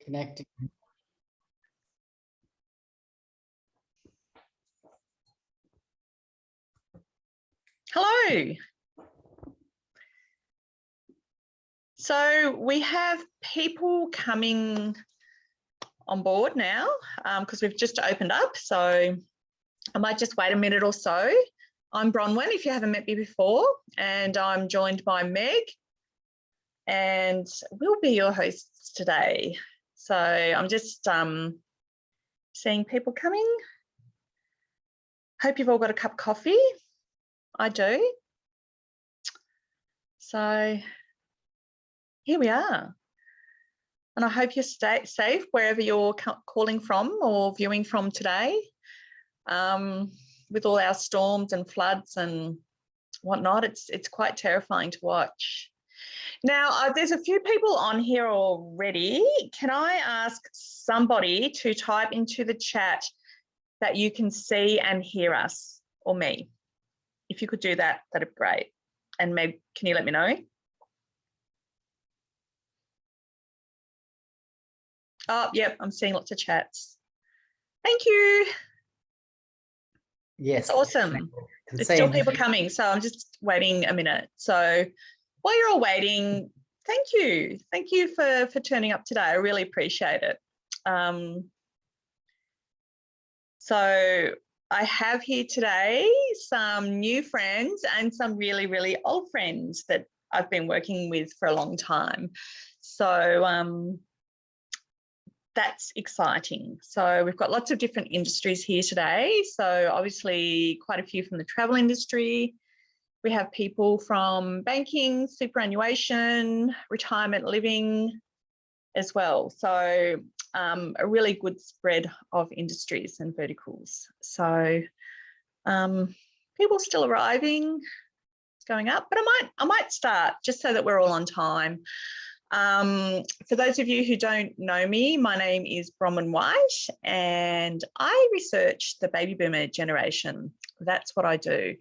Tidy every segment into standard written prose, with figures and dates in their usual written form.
Connecting. Hello. So we have people coming on board now because we've just opened up. So I might just wait a minute or so. I'm Bronwyn, if you haven't met me before, and I'm joined by Meg, and we'll be your hosts today. So I'm just seeing people coming. Hope you've all got a cup of coffee. I do. So here we are. And I hope you're safe wherever you're calling from or viewing from today. With all our storms and floods and whatnot, it's quite terrifying to watch. Now, there's a few people on here already. Can I ask somebody to type into the chat that you can see and hear us, or me? If you could do that, that'd be great. And Meg, can you let me know? Oh, yep, I'm seeing lots of chats. Thank you. Yes. That's awesome. There's still people coming, so I'm just waiting a minute. So while you're all waiting, thank you. Thank you for turning up today. I really appreciate it. So I have here today some new friends and some really, really old friends that I've been working with for a long time. So that's exciting. So we've got lots of different industries here today. So obviously quite a few from the travel industry. We have people from banking, superannuation, retirement living as well. So a really good spread of industries and verticals. So people still arriving, it's going up, but I might start just so that we're all on time. For those of you who don't know me, my name is Bronwyn White and I research the baby boomer generation. That's what I do.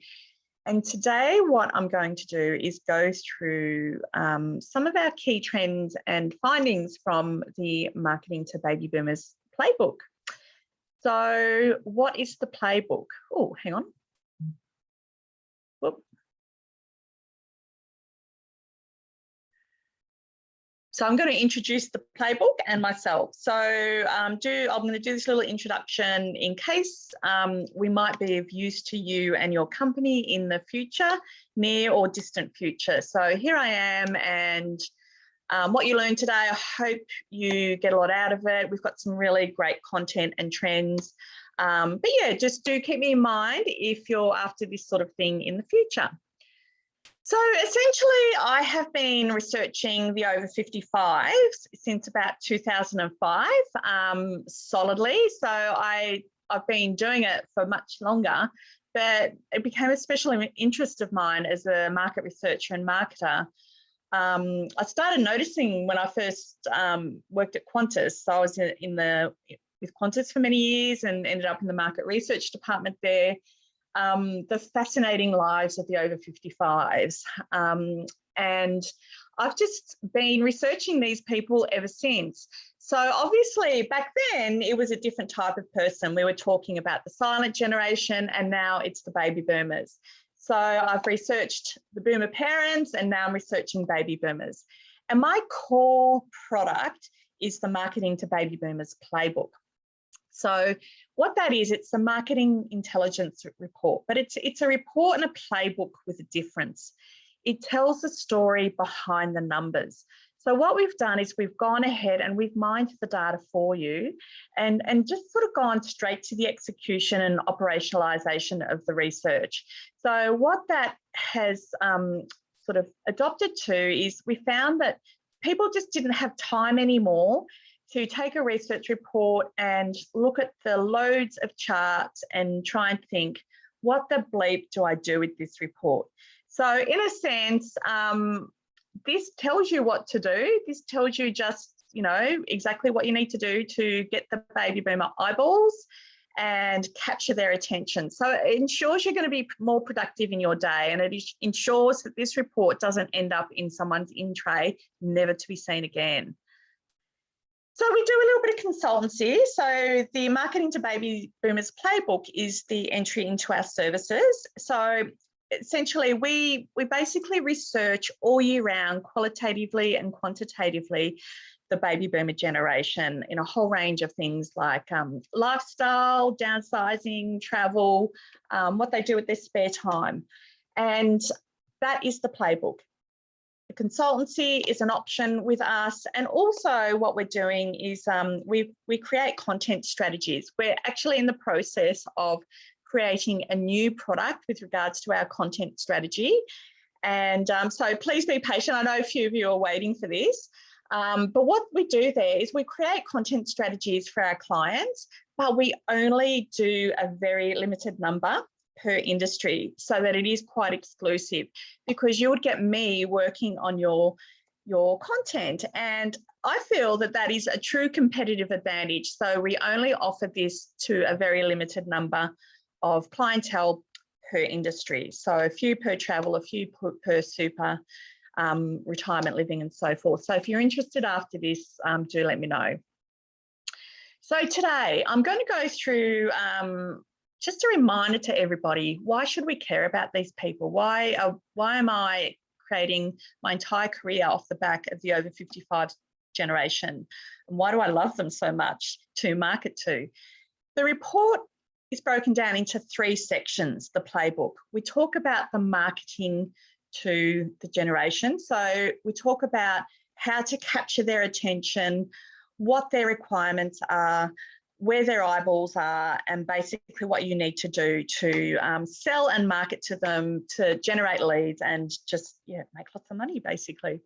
And today what I'm going to do is go through some of our key trends and findings from the Marketing to Baby Boomers Playbook. So what is the playbook? Oh, hang on. Whoop. So I'm going to introduce the playbook and myself. So I'm going to do this little introduction in case we might be of use to you and your company in the future, near or distant future. So here I am, and what you learned today, I hope you get a lot out of it. We've got some really great content and trends. But yeah, just do keep me in mind if you're after this sort of thing in the future. So essentially, I have been researching the over 55s since about 2005, solidly. So I've been doing it for much longer, but it became a special interest of mine as a market researcher and marketer. I started noticing when I first worked at Qantas. So I was with Qantas for many years and ended up in the market research department there. The fascinating lives of the over 55s. And I've just been researching these people ever since. So obviously back then it was a different type of person. We were talking about the silent generation, and now it's the baby boomers. So I've researched the boomer parents, and now I'm researching baby boomers. And my core product is the Marketing to Baby Boomers Playbook. So what that is, it's a marketing intelligence report, but it's a report and a playbook with a difference. It tells the story behind the numbers. So what we've done is we've gone ahead and we've mined the data for you and just sort of gone straight to the execution and operationalization of the research. So what that has sort of adopted to is we found that people just didn't have time anymore to take a research report and look at the loads of charts and try and think, what the bleep do I do with this report? So in a sense, this tells you what to do. This tells you just, exactly what you need to do to get the baby boomer eyeballs and capture their attention. So it ensures you're going to be more productive in your day, and it ensures that this report doesn't end up in someone's in tray, never to be seen again. So So we do a little bit of consultancy. So the Marketing to Baby Boomers Playbook is the entry into our services. So essentially, we basically research all year round, qualitatively and quantitatively, the baby boomer generation in a whole range of things like lifestyle, downsizing, travel, what they do with their spare time. And that is the playbook. The consultancy is an option with us. And also what we're doing is we create content strategies. We're actually in the process of creating a new product with regards to our content strategy. And so please be patient. I know a few of you are waiting for this. But what we do there is we create content strategies for our clients, but we only do a very limited number per industry so that it is quite exclusive, because you would get me working on your content. And I feel that that is a true competitive advantage. So we only offer this to a very limited number of clientele per industry. So a few per travel, a few per super, retirement living and so forth. So if you're interested after this, do let me know. So today I'm going to go through just a reminder to everybody, why should we care about these people? Why am I creating my entire career off the back of the over 55 generation? And why do I love them so much to market to? The report is broken down into 3 sections, the playbook. We talk about the marketing to the generation. So we talk about how to capture their attention, what their requirements are, where their eyeballs are, and basically what you need to do to sell and market to them, to generate leads and just make lots of money basically.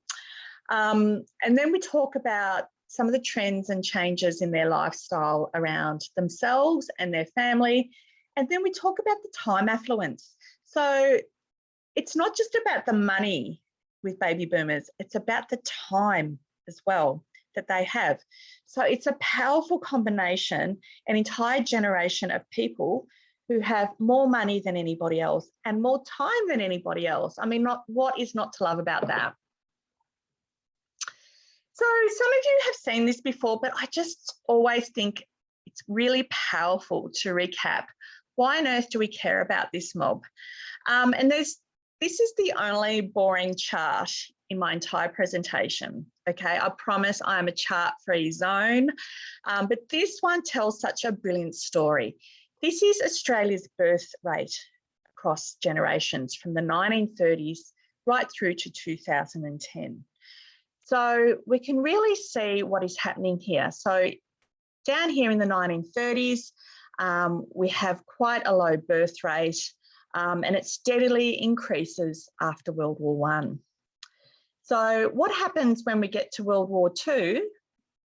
And then we talk about some of the trends and changes in their lifestyle around themselves and their family. And then we talk about the time affluence. So it's not just about the money with baby boomers, it's about the time as well that they have. So it's a powerful combination, an entire generation of people who have more money than anybody else and more time than anybody else. I mean, what is not to love about that? So some of you have seen this before, but I just always think it's really powerful to recap. Why on earth do we care about this mob? And this is the only boring chart in my entire presentation. Okay, I promise I'm a chart-free zone, but this one tells such a brilliant story. This is Australia's birth rate across generations from the 1930s right through to 2010. So we can really see what is happening here. So down here in the 1930s, we have quite a low birth rate, and it steadily increases after World War I. So what happens when we get to World War II?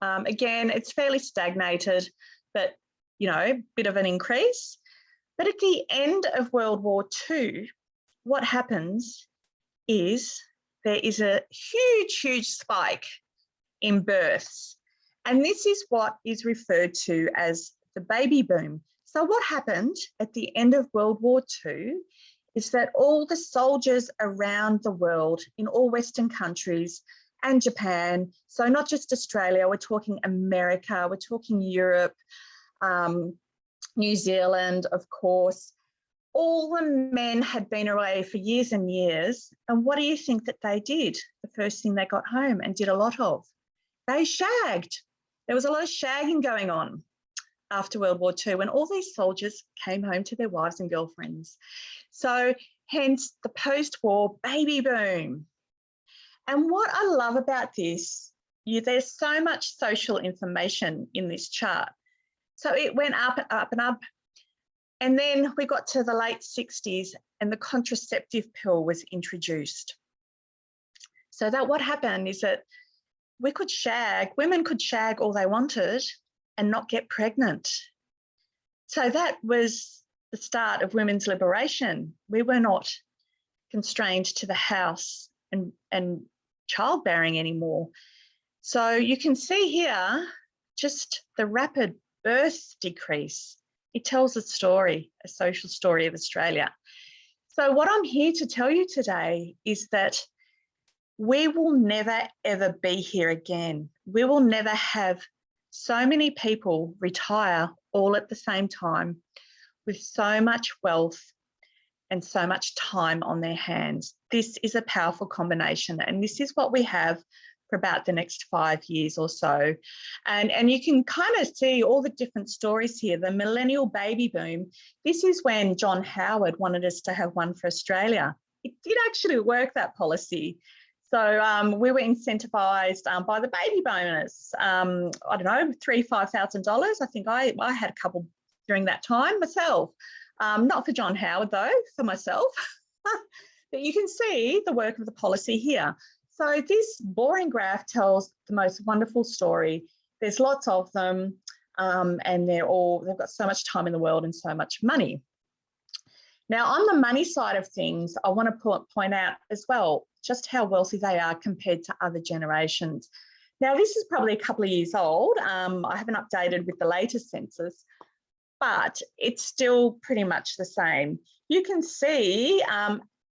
Again, it's fairly stagnated, but, bit of an increase. But at the end of World War II, what happens is there is a huge, huge spike in births. And this is what is referred to as the baby boom. So what happened at the end of World War II is that all the soldiers around the world in all Western countries and Japan, so not just Australia, we're talking America, we're talking Europe, New Zealand, of course, all the men had been away for years and years. And what do you think that they did? The first thing they got home and did a lot of, they shagged. There was a lot of shagging going on after World War II when all these soldiers came home to their wives and girlfriends. So hence the post-war baby boom. And what I love about this, there's so much social information in this chart. So it went up and up and up. And then we got to the late 60s and the contraceptive pill was introduced. So that what happened is that women could shag all they wanted and not get pregnant. So that was the start of women's liberation. We were not constrained to the house and childbearing anymore. So you can see here just the rapid birth decrease. It tells a story, a social story of Australia. So what I'm here to tell you today is that we will never, ever be here again. We will never have So many people retire all at the same time with so much wealth and so much time on their hands. This is a powerful combination, and this is what we have for about the next 5 years or so. And you can kind of see all the different stories here. The millennial baby boom, this is when John Howard wanted us to have one for Australia. It did actually work, that policy. So we were incentivised by the baby bonus. I don't know, $3,000-5,000. I think I had a couple during that time myself. Not for John Howard though, for myself. But you can see the work of the policy here. So this boring graph tells the most wonderful story. There's lots of them, and they've got so much time in the world and so much money. Now, on the money side of things, I want to point out as well just how wealthy they are compared to other generations. Now, this is probably a couple of years old. I haven't updated with the latest census, but it's still pretty much the same. You can see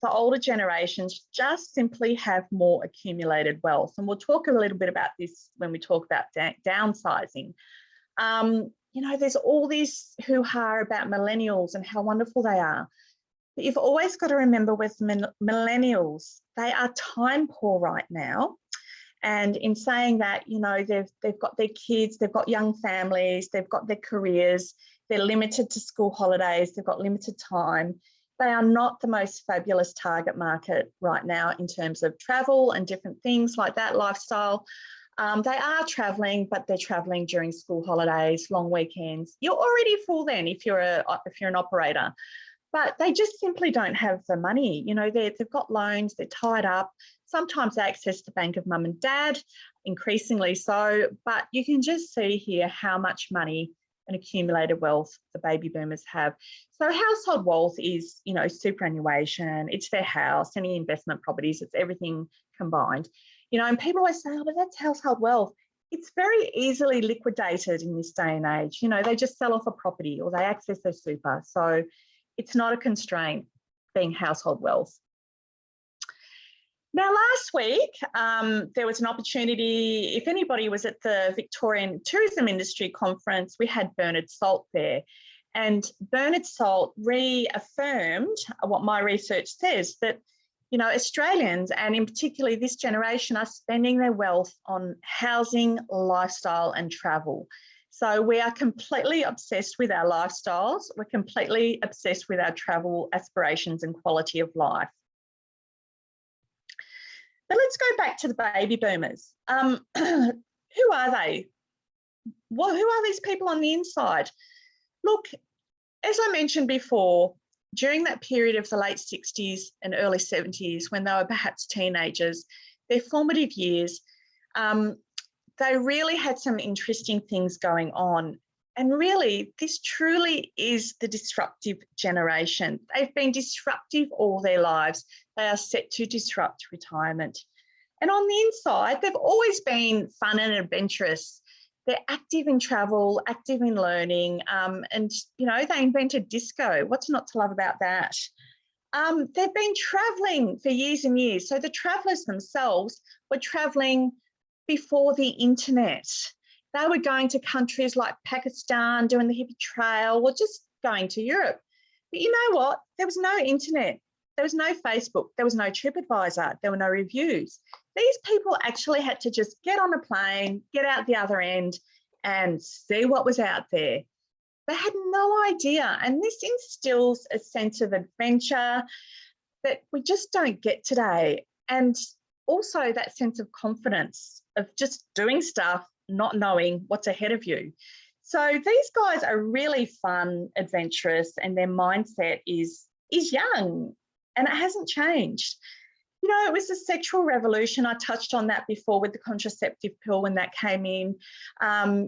the older generations just simply have more accumulated wealth. And we'll talk a little bit about this when we talk about downsizing. You know, there's all this hoo-ha about millennials and how wonderful they are. But you've always got to remember with millennials, they are time poor right now. And in saying that, you know, they've got their kids, they've got young families, they've got their careers, they're limited to school holidays, they've got limited time. They are not the most fabulous target market right now in terms of travel and different things like that, lifestyle. They are traveling, but they're traveling during school holidays, long weekends. You're already full then if you're an operator, but they just simply don't have the money. You know, they've got loans, they're tied up. Sometimes they access the bank of mum and dad, increasingly so, but you can just see here how much money and accumulated wealth the baby boomers have. So household wealth is, you know, superannuation, it's their house, any investment properties, it's everything combined. You know, and people always say, oh, but that's household wealth. It's very easily liquidated in this day and age. You know, they just sell off a property or they access their super. So it's not a constraint being household wealth. Now, last week, there was an opportunity, if anybody was at the Victorian Tourism Industry Conference, we had Bernard Salt there. And Bernard Salt reaffirmed what my research says, that, you know, Australians, and in particular this generation, are spending their wealth on housing, lifestyle and travel. So we are completely obsessed with our lifestyles. We're completely obsessed with our travel aspirations and quality of life. But let's go back to the baby boomers. Who are they? Well, who are these people on the inside? Look, as I mentioned before, during that period of the late 60s and early 70s, when they were perhaps teenagers, their formative years, they really had some interesting things going on. And really, this truly is the disruptive generation. They've been disruptive all their lives. They are set to disrupt retirement. And on the inside, they've always been fun and adventurous. They're active in travel, active in learning, and, you know, they invented disco. What's not to love about that? They've been traveling for years and years. So the travelers themselves were traveling before the internet. They were going to countries like Pakistan, doing the hippie trail, or just going to Europe. But you know what? There was no internet. There was no Facebook. There was no TripAdvisor. There were no reviews. These people actually had to just get on a plane, get out the other end and see what was out there. They had no idea. And this instills a sense of adventure that we just don't get today. And also that sense of confidence of just doing stuff, not knowing what's ahead of you. So these guys are really fun, adventurous, and their mindset is young, and it hasn't changed. You know, it was the sexual revolution. I touched on that before with the contraceptive pill when that came in,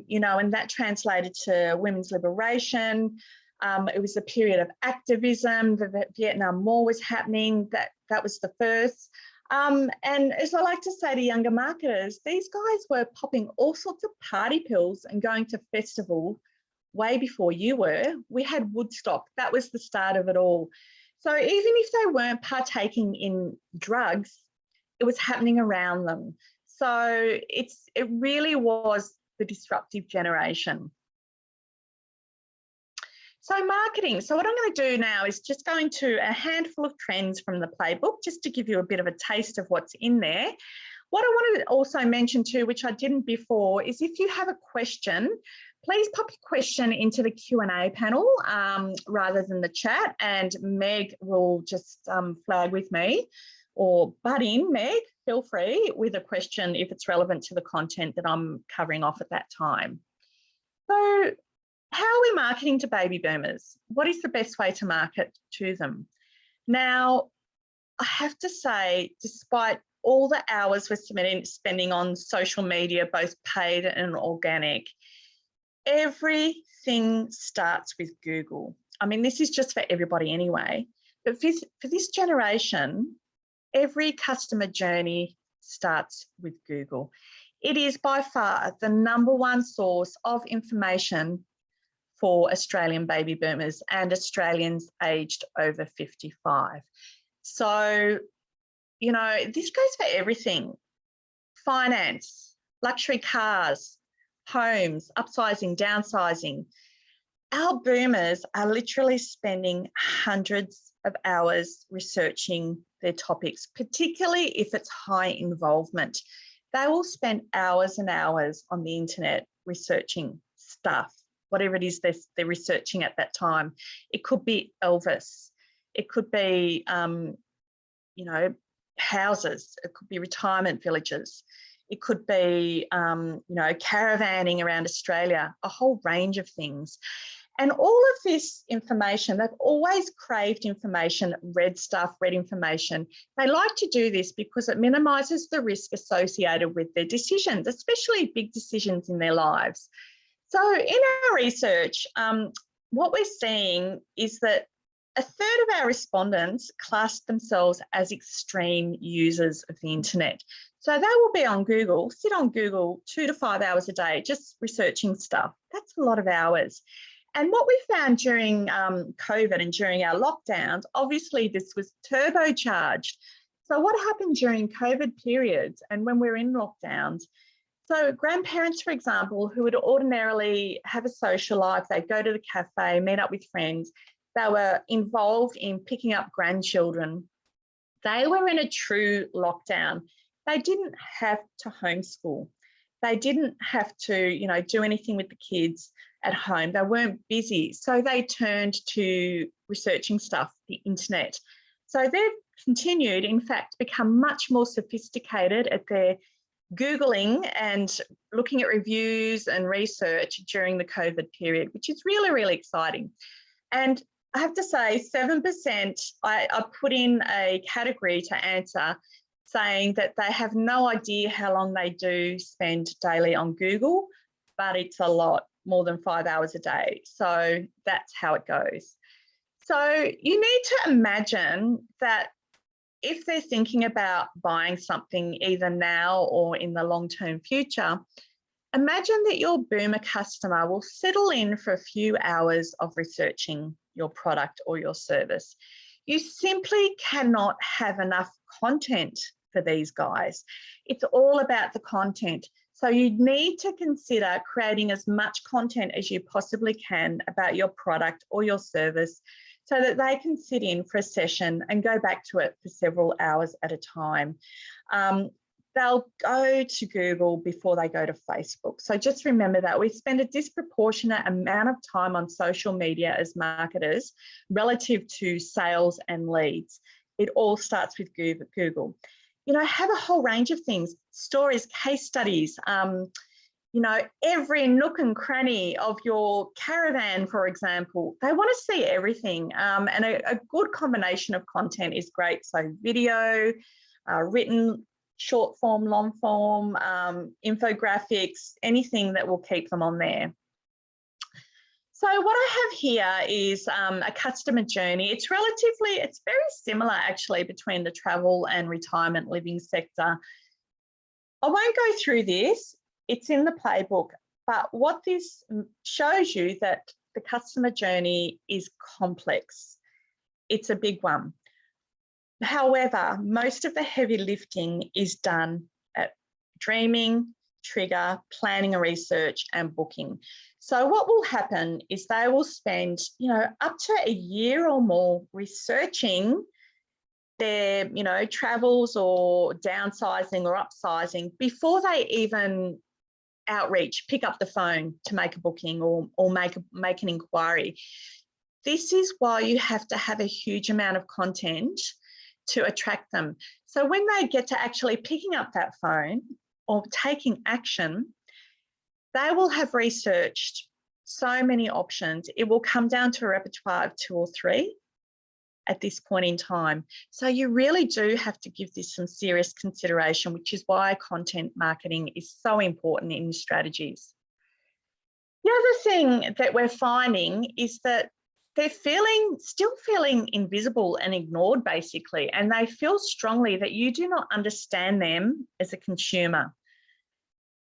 you know, and that translated to women's liberation. It was a period of activism. The Vietnam War was happening. That was the first. And as I like to say to younger marketers, these guys were popping all sorts of party pills and going to festivals way before you were. We had Woodstock. That was the start of it all. So even if they weren't partaking in drugs, it was happening around them. So it really was the disruptive generation. So marketing. So what I'm going to do now is just go into a handful of trends from the playbook, just to give you a bit of a taste of what's in there. What I want to also mention too, which I didn't before, is if you have a question, please pop your question into the Q&A panel rather than the chat, and Meg will just flag with me, or butt in, Meg, feel free with a question if it's relevant to the content that I'm covering off at that time. So how are we marketing to baby boomers? What is the best way to market to them? Now, I have to say, despite all the hours we're spending on social media, both paid and organic, everything starts with Google. I mean, this is just for everybody anyway, but for this generation, every customer journey starts with Google. It is by far the #1 source of information for Australian baby boomers and Australians aged over 55. So, you know, this goes for everything: finance, luxury cars, homes, upsizing, downsizing. Our boomers are literally spending hundreds of hours researching their topics, particularly if it's high involvement. They will spend hours and hours on the internet researching stuff, whatever it is they're researching at that time. It could be Elvis. It could be, you know, houses. It could be retirement villages. It could be, you know, caravanning around Australia, a whole range of things. And all of this information, they've always craved information, read information. They like to do this because it minimises the risk associated with their decisions, especially big decisions in their lives. So in our research, what we're seeing is that a third of our respondents classed themselves as extreme users of the internet. So they will be on Google, sit on Google 2 to 5 hours a day, just researching stuff. That's a lot of hours. And what we found during COVID and during our lockdowns, obviously this was turbocharged. So what happened during COVID periods and when we're in lockdowns? So grandparents, for example, who would ordinarily have a social life, they'd go to the cafe, meet up with friends, they were involved in picking up grandchildren. They were in a true lockdown. They didn't have to homeschool. They didn't have to, you know, do anything with the kids at home. They weren't busy. So they turned to researching stuff, the internet. So they've continued, in fact, become much more sophisticated at their Googling and looking at reviews and research during the COVID period, which is really, really exciting. And I have to say 7%, I put in a category to answer saying that they have no idea how long they do spend daily on Google, but it's a lot, more than 5 hours a day. So that's how it goes. So you need to imagine that if they're thinking about buying something either now or in the long-term future, imagine that your boomer customer will settle in for a few hours of researching your product or your service. You simply cannot have enough content for these guys. It's all about the content. So you need to consider creating as much content as you possibly can about your product or your service so that they can sit in for a session and go back to it for several hours at a time. They'll go to Google before they go to Facebook. So just remember that we spend a disproportionate amount of time on social media as marketers relative to sales and leads. It all starts with Google. You know, have a whole range of things, stories, case studies, you know, every nook and cranny of your caravan, for example. They want to see everything. And a good combination of content is great. So video, written, short form, long form, infographics, anything that will keep them on there. So what I have here is a customer journey. It's very similar actually between the travel and retirement living sector. I won't go through this, it's in the playbook, but what this shows you that the customer journey is complex. It's a big one. However, most of the heavy lifting is done at dreaming, trigger, planning a research and booking. So what will happen is they will spend, up to a year or more researching their, travels or downsizing or upsizing before they even outreach, pick up the phone to make a booking or make an inquiry. This is why you have to have a huge amount of content to attract them. So when they get to actually picking up that phone or taking action, they will have researched so many options. It will come down to a repertoire of 2 or 3 at this point in time. So you really do have to give this some serious consideration, which is why content marketing is so important in strategies. The other thing that we're finding is that they're still feeling invisible and ignored, basically, and they feel strongly that you do not understand them as a consumer.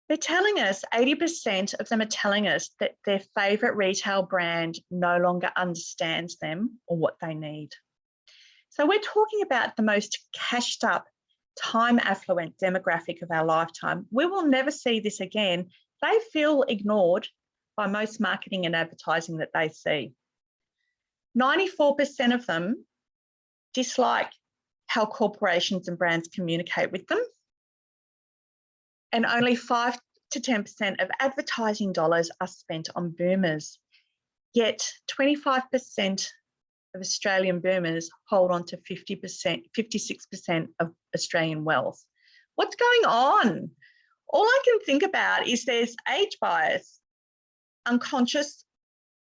They're telling us, 80% of them are telling us that their favourite retail brand no longer understands them or what they need. So we're talking about the most cashed up, time affluent demographic of our lifetime. We will never see this again. They feel ignored by most marketing and advertising that they see. 94% of them dislike how corporations and brands communicate with them. And only 5 to 10% of advertising dollars are spent on boomers. Yet 25% of Australian boomers hold on to 56% of Australian wealth. What's going on? All I can think about is there's age bias, unconscious,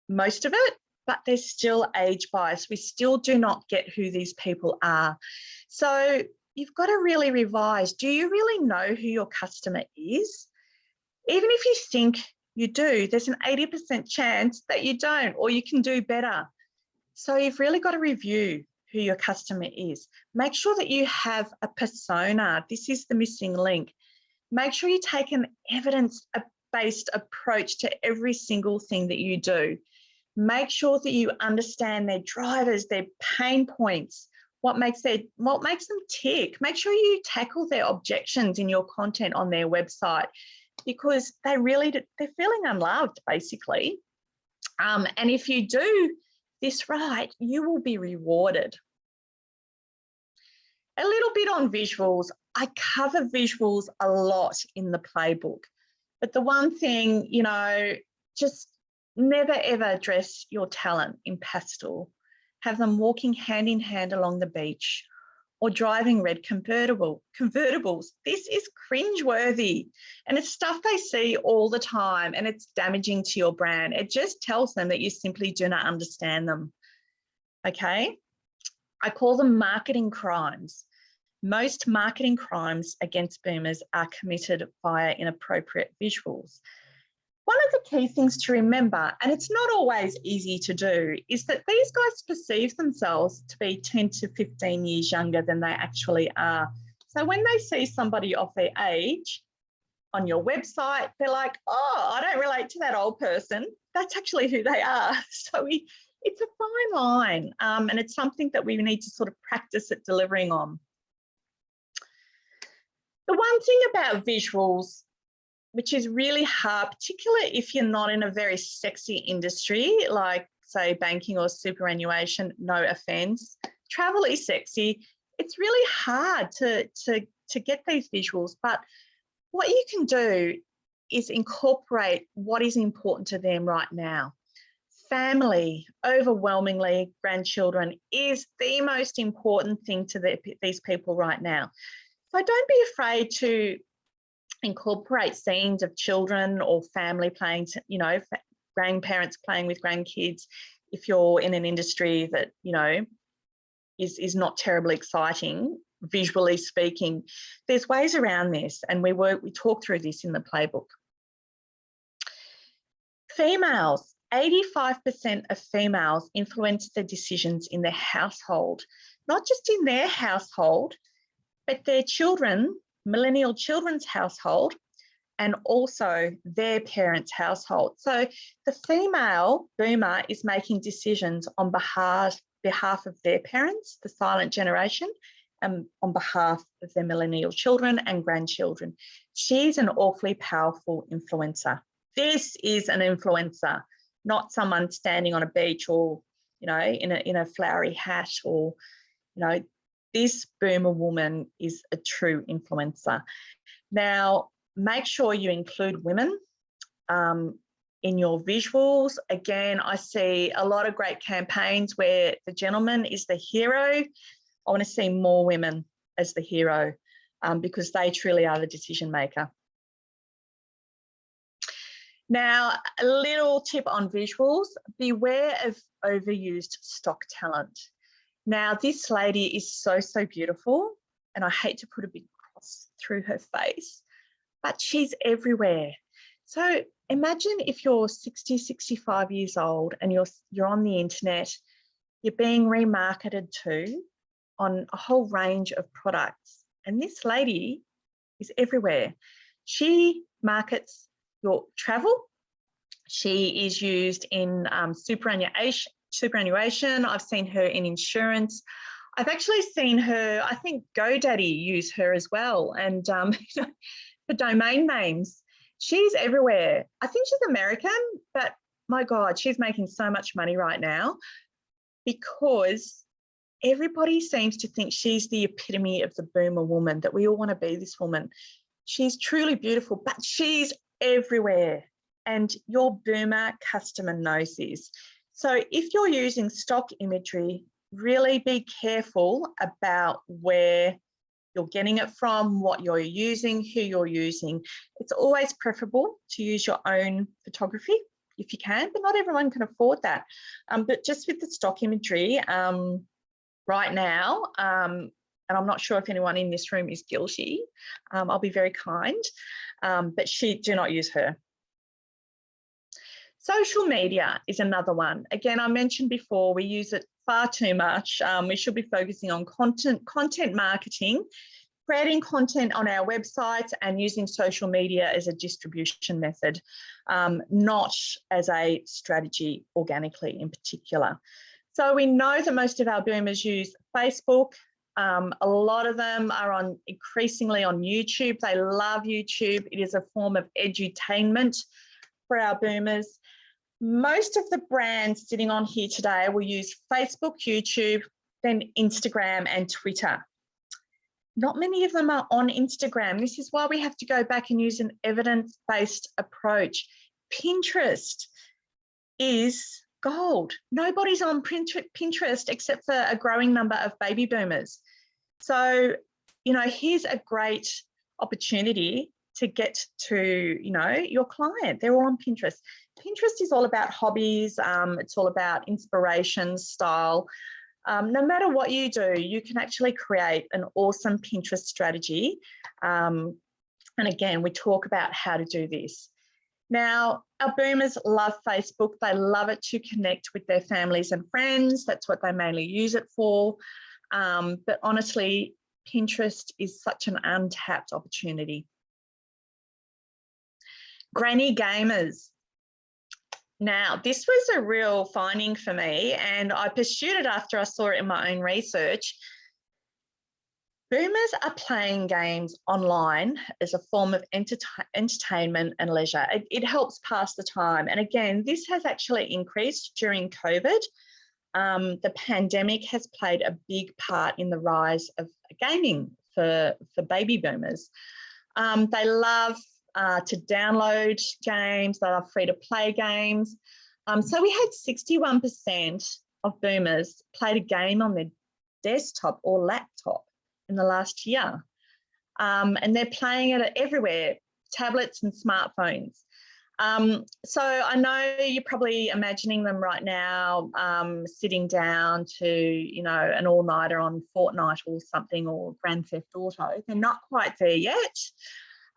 most of it, but there's still age bias. We still do not get who these people are. So you've got to really revise. Do you really know who your customer is? Even if you think you do, there's an 80% chance that you don't, or you can do better. So you've really got to review who your customer is. Make sure that you have a persona. This is the missing link. Make sure you take an evidence-based approach to every single thing that you do. Make sure that you understand their drivers, their pain points, what makes them tick. Make sure you tackle their objections in your content on their website, because they're feeling unloved, basically. And if you do this right, you will be rewarded. A little bit on visuals. I cover visuals a lot in the playbook, but the one thing, just never ever dress your talent in pastel. Have them walking hand in hand along the beach or driving red convertibles. This is cringeworthy, and it's stuff they see all the time, and it's damaging to your brand. It just tells them that you simply do not understand them. Okay? I call them marketing crimes. Most marketing crimes against boomers are committed via inappropriate visuals. One of the key things to remember, and it's not always easy to do, is that these guys perceive themselves to be 10 to 15 years younger than they actually are. So when they see somebody of their age on your website, they're like, oh, I don't relate to that old person. That's actually who they are. So it's a fine line, and it's something that we need to sort of practice at delivering on. The one thing about visuals, which is really hard, particularly if you're not in a very sexy industry, like say banking or superannuation, no offense. Travel is sexy. It's really hard to get these visuals, but what you can do is incorporate what is important to them right now. Family, overwhelmingly, grandchildren is the most important thing to these people right now. So don't be afraid to incorporate scenes of children or family playing, grandparents playing with grandkids. If you're in an industry that, is not terribly exciting, visually speaking, there's ways around this, and we talk through this in the playbook. Females, 85% of females influence their decisions in their household, not just in their household, but their children, millennial children's household, and also their parents' household. So the female boomer is making decisions on behalf of their parents, the silent generation, on behalf of their millennial children and grandchildren. She's an awfully powerful influencer. This is an influencer, not someone standing on a beach or, you know, in a flowery hat, or, you know, this boomer woman is a true influencer. Now, make sure you include women in your visuals. Again, I see a lot of great campaigns where the gentleman is the hero. I want to see more women as the hero because they truly are the decision maker. Now, a little tip on visuals: beware of overused stock talent. Now, this lady is so, so beautiful, and I hate to put a big cross through her face, but she's everywhere. So imagine if you're 60, 65 years old and you're on the internet, you're being remarketed to on a whole range of products. And this lady is everywhere. She markets your travel. She is used in superannuation. I've seen her in insurance. I've actually seen her, I think GoDaddy use her as well. And for domain names, she's everywhere. I think she's American, but my God, she's making so much money right now because everybody seems to think she's the epitome of the boomer woman, that we all want to be this woman. She's truly beautiful, but she's everywhere. And your boomer customer knows this. So if you're using stock imagery, really be careful about where you're getting it from, what you're using, who you're using. It's always preferable to use your own photography if you can, but not everyone can afford that. But just with the stock imagery right now, and I'm not sure if anyone in this room is guilty, I'll be very kind, but do not use her. Social media is another one. Again, I mentioned before, we use it far too much. We should be focusing on content marketing, creating content on our websites, and using social media as a distribution method, not as a strategy organically in particular. So we know that most of our boomers use Facebook. A lot of them are increasingly on YouTube. They love YouTube. It is a form of edutainment for our boomers. Most of the brands sitting on here today will use Facebook, YouTube, then Instagram and Twitter. Not many of them are on Instagram. This is why we have to go back and use an evidence-based approach. Pinterest is gold. Nobody's on Pinterest except for a growing number of baby boomers. So, you know, here's a great opportunity to get to, you know, your client. They're all on Pinterest. Pinterest is all about hobbies. It's all about inspiration, style. No matter what you do, you can actually create an awesome Pinterest strategy. And again, we talk about how to do this. Now, our boomers love Facebook. They love it to connect with their families and friends. That's what they mainly use it for. But honestly, Pinterest is such an untapped opportunity. Granny gamers. Now, this was a real finding for me, and I pursued it after I saw it in my own research. Boomers are playing games online as a form of entertainment and leisure. It helps pass the time. And again, this has actually increased during COVID. The pandemic has played a big part in the rise of gaming for baby boomers. They love to download games, they love free-to-play games. So we had 61% of boomers played a game on their desktop or laptop in the last year. And they're playing it everywhere, tablets and smartphones. So I know you're probably imagining them right now sitting down to, you know, an all-nighter on Fortnite or something, or Grand Theft Auto. They're not quite there yet.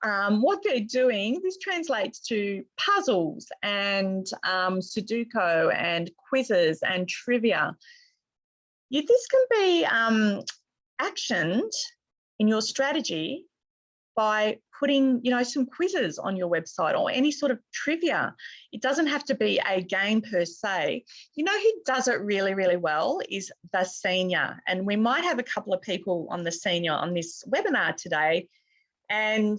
What they're doing, this translates to puzzles and Sudoku and quizzes and trivia. This can be actioned in your strategy by putting, you know, some quizzes on your website or any sort of trivia. It doesn't have to be a game per se. You know who does it really, really well is the senior. And we might have a couple of people on the senior on this webinar today. And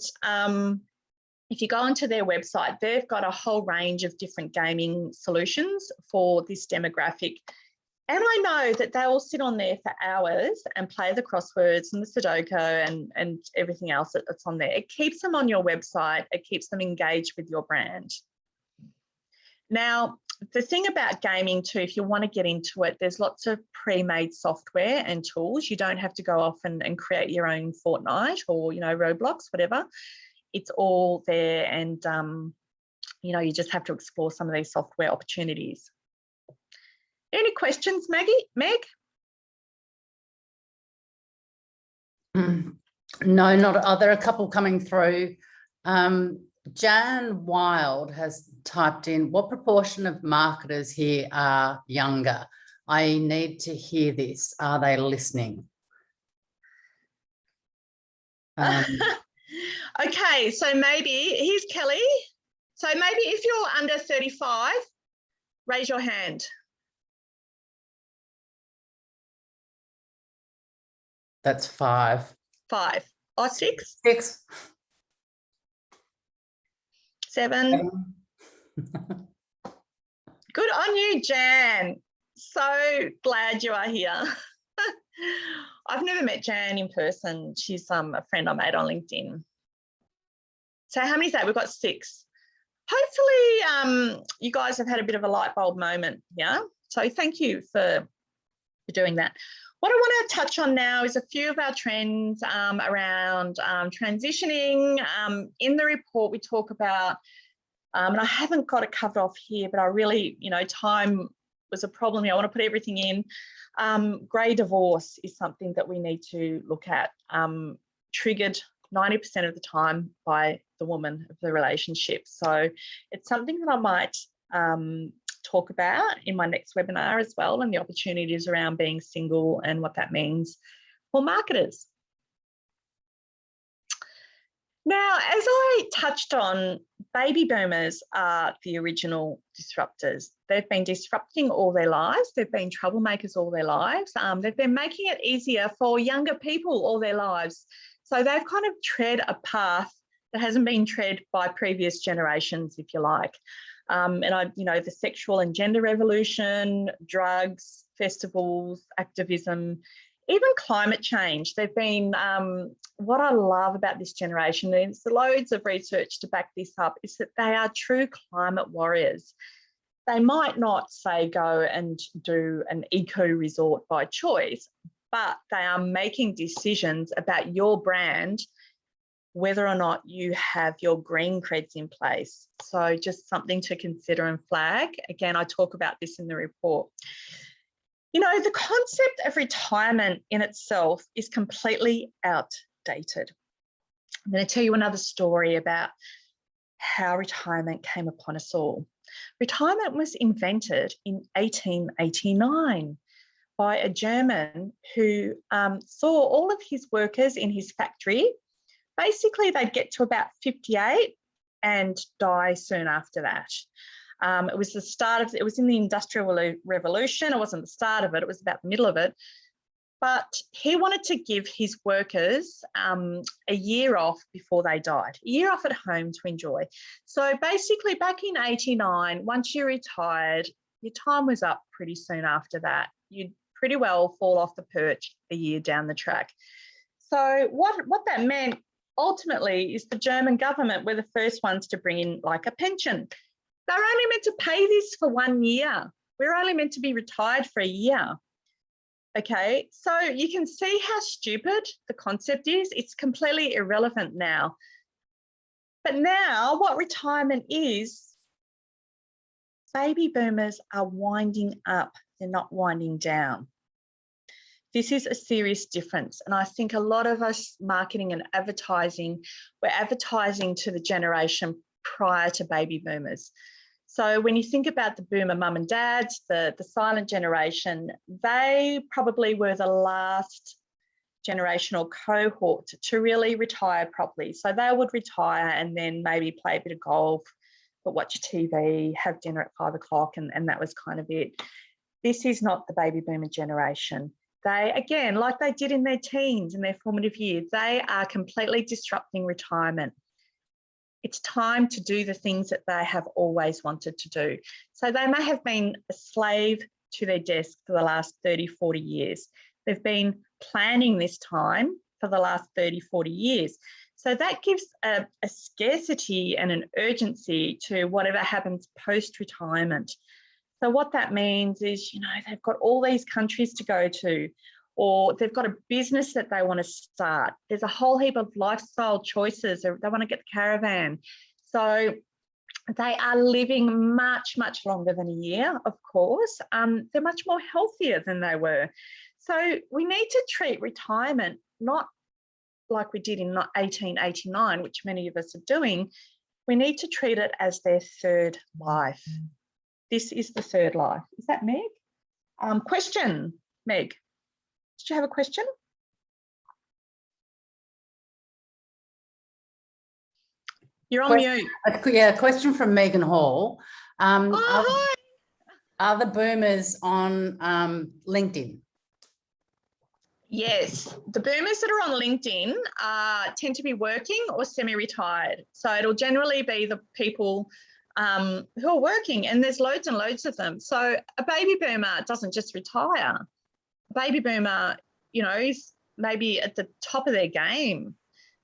if you go onto their website, they've got a whole range of different gaming solutions for this demographic. And I know that they all sit on there for hours and play the crosswords and the Sudoku and everything else that's on there. It keeps them on your website. It keeps them engaged with your brand. Now, the thing about gaming too, if you want to get into it, there's lots of pre-made software and tools. You don't have to go off and create your own Fortnite or, you know, Roblox, whatever. It's all there, and, you know, you just have to explore some of these software opportunities. Any questions, Maggie? Meg? No, not. Are there a couple coming through? Jan Wild has typed in, what proportion of marketers here are younger? I need to hear this. Are they listening? Okay, so maybe, here's Kelly. So maybe if you're under 35, raise your hand. That's 5. 5 or 6? 6. 7. Good on you, Jan. So glad you are here. I've never met Jan in person. She's a friend I made on LinkedIn. So how many is that? We've got 6. Hopefully you guys have had a bit of a light bulb moment, yeah? So thank you for doing that. What I want to touch on now is a few of our trends around transitioning. In the report, we talk about, and I haven't got it covered off here, but I really, you know, time was a problem here. I want to put everything in. Grey divorce is something that we need to look at, triggered 90% of the time by the woman of the relationship. So it's something that I might talk about in my next webinar as well, and the opportunities around being single and what that means for marketers. Now, as I touched on, baby boomers are the original disruptors. They've been disrupting all their lives. They've been troublemakers all their lives. They've been making it easier for younger people all their lives. So they've kind of tread a path that hasn't been tread by previous generations, if you like. You know, the sexual and gender revolution, drugs, festivals, activism, even climate change. They've been, what I love about this generation, and there's loads of research to back this up, is that they are true climate warriors. They might not say go and do an eco resort by choice, but they are making decisions about your brand, whether or not you have your green creds in place. So just something to consider and flag. Again, I talk about this in the report. You know, the concept of retirement in itself is completely outdated. I'm going to tell you another story about how retirement came upon us all. Retirement was invented in 1889 by a German who saw all of his workers in his factory. Basically, they'd get to about 58 and die soon after that. It was the start of, it was in the Industrial Revolution. It wasn't the start of it, it was about the middle of it. But he wanted to give his workers a year off before they died, a year off at home to enjoy. So basically back in 89, once you retired, your time was up pretty soon after that. You'd pretty well fall off the perch a year down the track. So what that meant ultimately is the German government were the first ones to bring in like a pension. They're only meant to pay this for 1 year. We're only meant to be retired for a year. Okay, so you can see how stupid the concept is. It's completely irrelevant now. But now what retirement is, baby boomers are winding up, they're not winding down. This is a serious difference. And I think a lot of us marketing and advertising, we're advertising to the generation prior to baby boomers. So when you think about the boomer mum and dads, the silent generation, they probably were the last generational cohort to really retire properly. So they would retire and then maybe play a bit of golf, but watch TV, have dinner at 5 o'clock, and that was kind of it. This is not the baby boomer generation. They, again, like they did in their teens, in their formative years, they are completely disrupting retirement. It's time to do the things that they have always wanted to do. So they may have been a slave to their desk for the last 30, 40 years. They've been planning this time for the last 30, 40 years. So that gives a scarcity and an urgency to whatever happens post-retirement. So what that means is, you know, they've got all these countries to go to, or they've got a business that they want to start. There's a whole heap of lifestyle choices. They want to get the caravan. So they are living much, much longer than a year, of course. They're much more healthier than they were. So we need to treat retirement not like we did in 1889, which many of us are doing. We need to treat it as their third life. This is the third life. Is that Meg? Question, Meg. Did you have a question? You're on mute. Yeah, a question from Megan Hall. Hi. Are the boomers on LinkedIn? Yes, the boomers that are on LinkedIn tend to be working or semi-retired. So it'll generally be the people who are working, and there's loads and loads of them. So a baby boomer doesn't just retire. A baby boomer, you know, is maybe at the top of their game.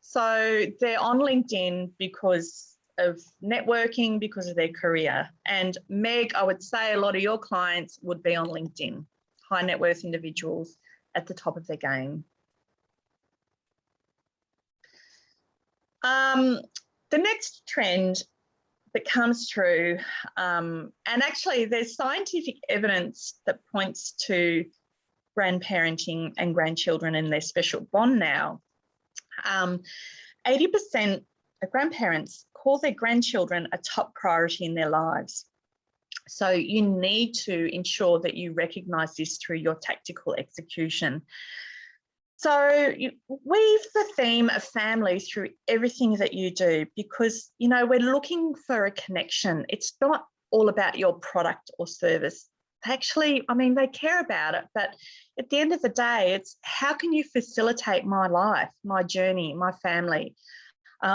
So they're on LinkedIn because of networking, because of their career. And Meg, I would say a lot of your clients would be on LinkedIn, high net worth individuals at the top of their game. The next trend that comes through, and actually there's scientific evidence that points to grandparenting and grandchildren and their special bond now. 80% of grandparents call their grandchildren a top priority in their lives. So you need to ensure that you recognise this through your tactical execution. So you weave the theme of family through everything that you do, because, you know, we're looking for a connection. It's not all about your product or service. Actually, I mean, they care about it, but at the end of the day, it's how can you facilitate my life, my journey, my family?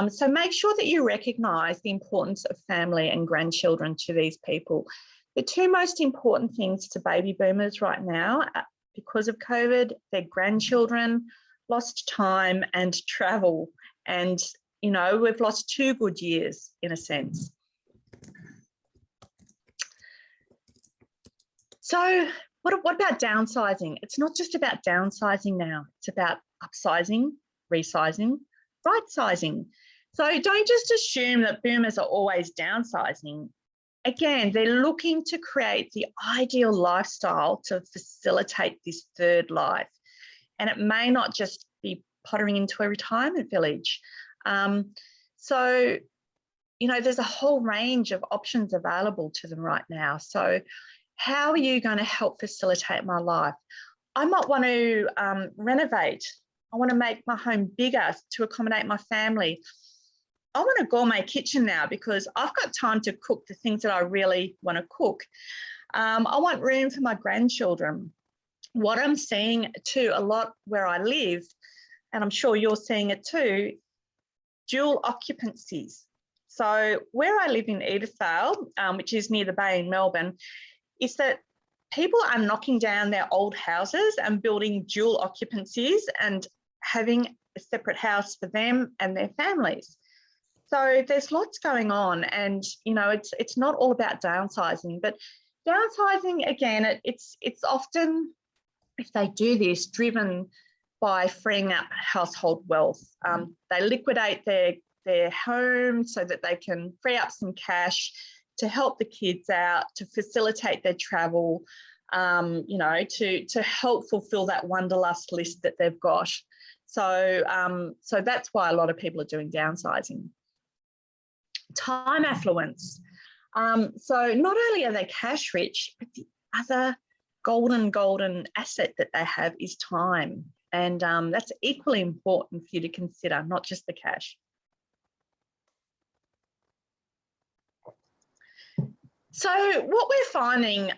So make sure that you recognise the importance of family and grandchildren to these people. The two most important things to baby boomers right now, because of COVID, their grandchildren, lost time and travel. And, you know, we've lost 2 good years in a sense. So what about downsizing? It's not just about downsizing now. It's about upsizing, resizing, right-sizing. So don't just assume that boomers are always downsizing. Again, they're looking to create the ideal lifestyle to facilitate this third life. And it may not just be pottering into a retirement village. So, you know, there's a whole range of options available to them right now. So how are you going to help facilitate my life? I might want to renovate. I want to make my home bigger to accommodate my family. I want a gourmet kitchen now because I've got time to cook the things that I really want to cook. I want room for my grandchildren. What I'm seeing too a lot where I live, and I'm sure you're seeing it too, dual occupancies. So where I live in Edithvale, which is near the Bay in Melbourne, is that people are knocking down their old houses and building dual occupancies and having a separate house for them and their families. So there's lots going on, and, you know, it's not all about downsizing, but downsizing, again, it's often, if they do this, driven by freeing up household wealth. They liquidate their home so that they can free up some cash to help the kids out, to facilitate their travel, you know, to help fulfill that wanderlust list that they've got. So that's why a lot of people are doing downsizing. Time affluence. So not only are they cash rich, but the other golden asset that they have is time. And that's equally important for you to consider, not just the cash. So what we're finding,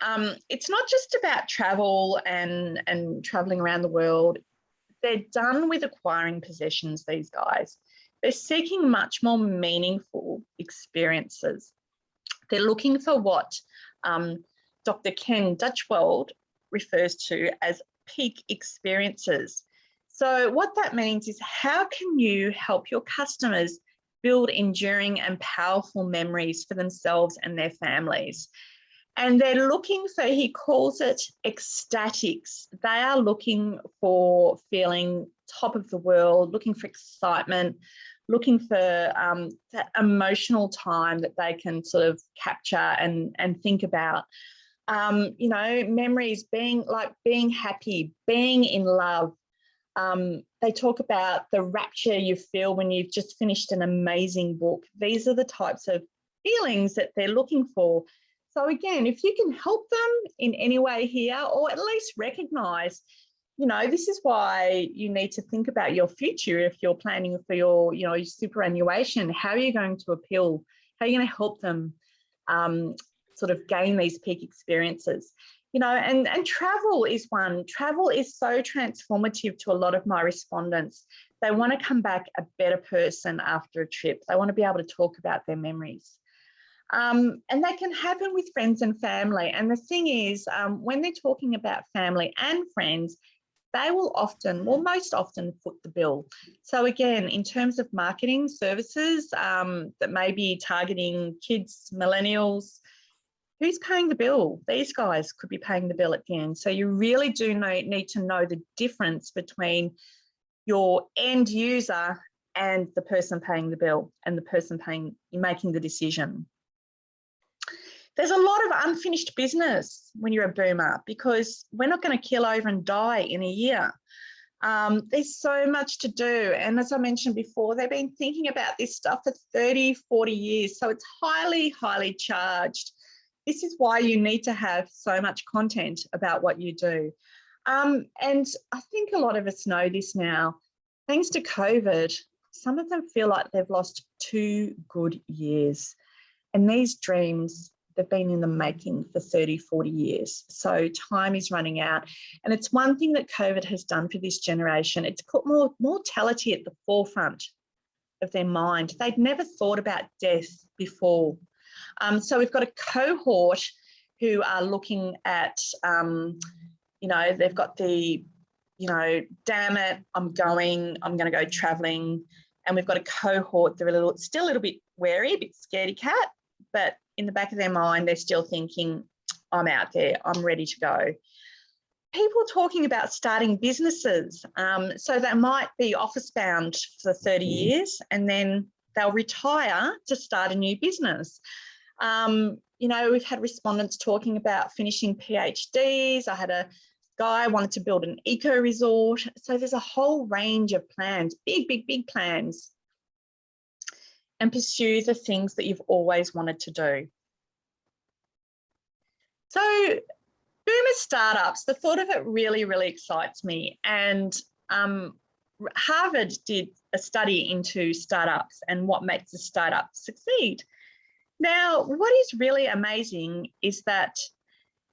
it's not just about travel and traveling around the world. They're done with acquiring possessions, these guys. They're seeking much more meaningful experiences. They're looking for what Dr. Ken Dutchweld refers to as peak experiences. So what that means is, how can you help your customers build enduring and powerful memories for themselves and their families? And they're looking for, he calls it ecstatics. They are looking for feeling top of the world, looking for excitement, looking for that emotional time that they can sort of capture and think about. You know, memories, being happy, being in love. They talk about the rapture you feel when you've just finished an amazing book. These are the types of feelings that they're looking for. So again, if you can help them in any way here, or at least recognize, you know, this is why you need to think about your future. If you're planning for your, you know, your superannuation, how are you going to appeal? How are you going to help them sort of gain these peak experiences? You know, and travel is one. Travel is so transformative to a lot of my respondents. They want to come back a better person after a trip. They want to be able to talk about their memories. And that can happen with friends and family. And the thing is, when they're talking about family and friends, they will often, well, most often foot the bill. So again, in terms of marketing services that may be targeting kids, millennials, who's paying the bill? These guys could be paying the bill at the end. So you really do need to know the difference between your end user and the person paying the bill and the person making the decision. There's a lot of unfinished business when you're a boomer, because we're not going to kill over and die in a year. There's so much to do. And as I mentioned before, they've been thinking about this stuff for 30, 40 years. So it's highly, highly charged. This is why you need to have so much content about what you do. And I think a lot of us know this now. Thanks to COVID, some of them feel like they've lost 2 good years. And these dreams, they've been in the making for 30, 40 years. So time is running out. And it's one thing that COVID has done for this generation. It's put more mortality at the forefront of their mind. They'd never thought about death before. So we've got a cohort who are looking at, you know, they've got the, you know, damn it, I'm going to go traveling. And we've got a cohort that are still a little bit wary, a bit scaredy cat, but in the back of their mind, they're still thinking, I'm out there, I'm ready to go. People talking about starting businesses. So they might be office bound for 30 years and then they'll retire to start a new business. You know, we've had respondents talking about finishing PhDs. I had a guy wanted to build an eco resort. So there's a whole range of plans, big, big, big plans, and pursue the things that you've always wanted to do. So boomer startups, the thought of it really, really excites me. And Harvard did a study into startups and what makes a startup succeed. Now, what is really amazing is that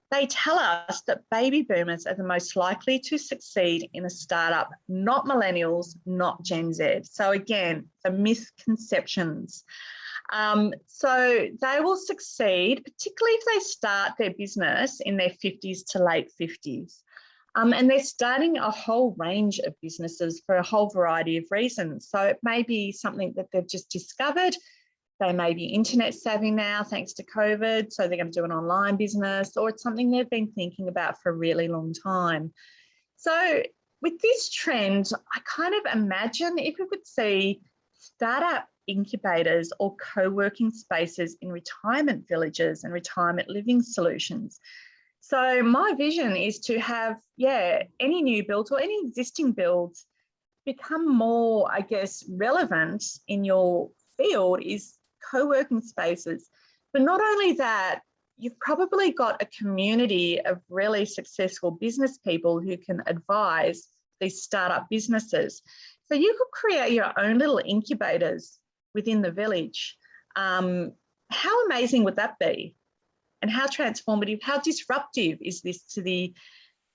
they tell us that baby boomers are the most likely to succeed in a startup, not millennials, not Gen Z. So again, the misconceptions. So they will succeed, particularly if they start their business in their 50s to late 50s. And they're starting a whole range of businesses for a whole variety of reasons. So it may be something that they've just discovered. They may be internet savvy now, thanks to COVID, so they're going to do an online business, or it's something they've been thinking about for a really long time. So with this trend, I kind of imagine if we could see startup incubators or co-working spaces in retirement villages and retirement living solutions. So my vision is to have, any new builds or any existing builds become more, I guess, relevant in your field is co-working spaces. But not only that, you've probably got a community of really successful business people who can advise these startup businesses. So you could create your own little incubators within the village. How amazing would that be? And how transformative, how disruptive is this to the,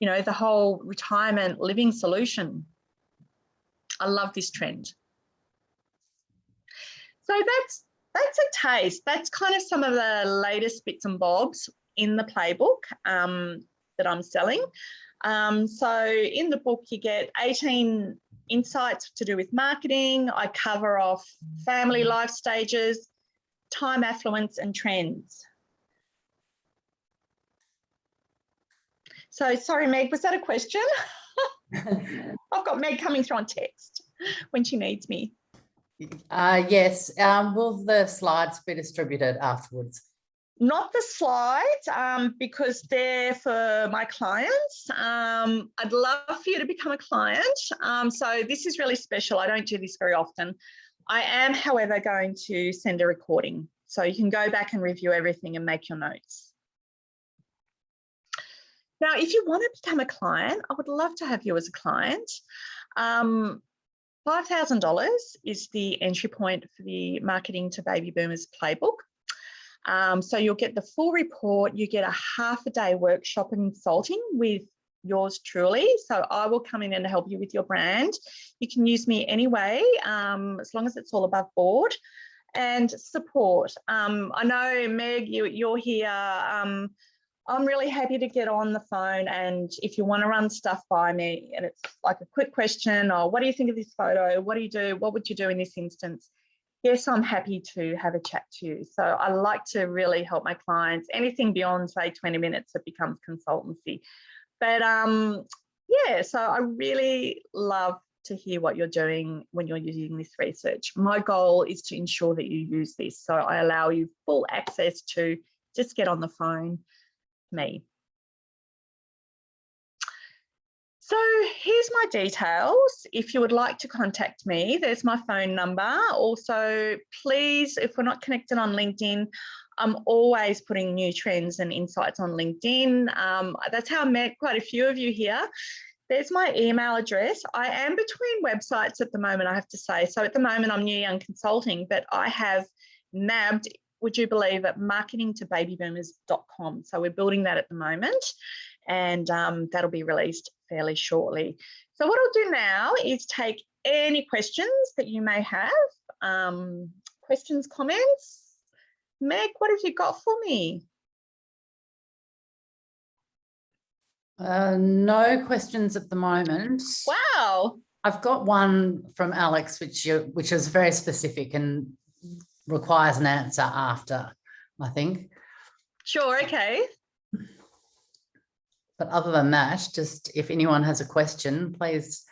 you know, the whole retirement living solution? I love this trend. So that's a taste. That's kind of some of the latest bits and bobs in the playbook that I'm selling. So in the book, you get 18 insights to do with marketing. I cover off family life stages, time, affluence, and trends. So sorry, Meg, was that a question? I've got Meg coming through on text when she needs me. Yes. Will the slides be distributed afterwards? Not the slides, because they're for my clients. I'd love for you to become a client. So this is really special. I don't do this very often. I am, however, going to send a recording. So you can go back and review everything and make your notes. Now, if you want to become a client, I would love to have you as a client. $5,000 is the entry point for the Marketing to Baby Boomers Playbook. So you'll get the full report, you get a half-a-day workshop and consulting with yours truly. So I will come in and help you with your brand. You can use me anyway, as long as it's all above board. And support. I know, Meg, you're here. I'm really happy to get on the phone, and if you want to run stuff by me and it's like a quick question, or what do you think of this photo? What do you do? What would you do in this instance? Yes, I'm happy to have a chat to you. So I like to really help my clients. Anything beyond, say, 20 minutes, it becomes consultancy. But yeah, so I really love to hear what you're doing when you're using this research. My goal is to ensure that you use this. So I allow you full access to just get on the phone to me. So here's my details. If you would like to contact me, there's my phone number. Also, please, if we're not connected on LinkedIn, I'm always putting new trends and insights on LinkedIn. That's how I met quite a few of you here. There's my email address. I am between websites at the moment, I have to say. So at the moment, I'm New Young Consulting, but I have nabbed, would you believe, at marketingtobabyboomers.com. So we're building that at the moment, and that'll be released fairly shortly. So what I'll do now is take any questions that you may have, questions, comments. Meg, what have you got for me? No questions at the moment. Wow. I've got one from Alex, which is very specific and requires an answer after, I think. Sure, okay. But other than that, just if anyone has a question, please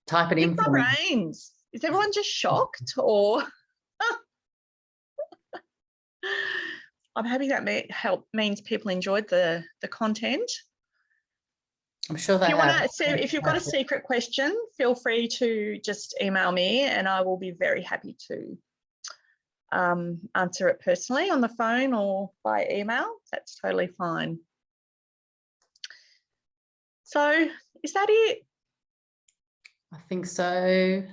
type it in for me. Brains. Is everyone just shocked, or? I'm happy that means people enjoyed the content. I'm sure they have. If you've got a secret question, feel free to just email me, and I will be very happy to answer it personally on the phone or by email. That's totally fine. So is that it? I think so.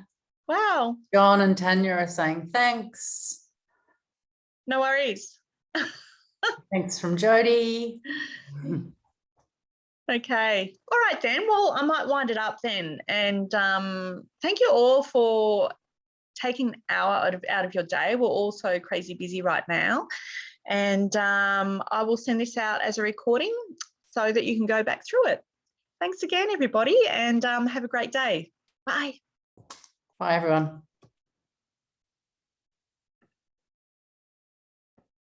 Wow. John and Tanya are saying thanks. No worries. Thanks from Jody. Okay. All right then. Well, I might wind it up then. And thank you all for taking an hour out of your day. We're all so crazy busy right now. And I will send this out as a recording so that you can go back through it. Thanks again, everybody, and have a great day. Bye. Bye, everyone.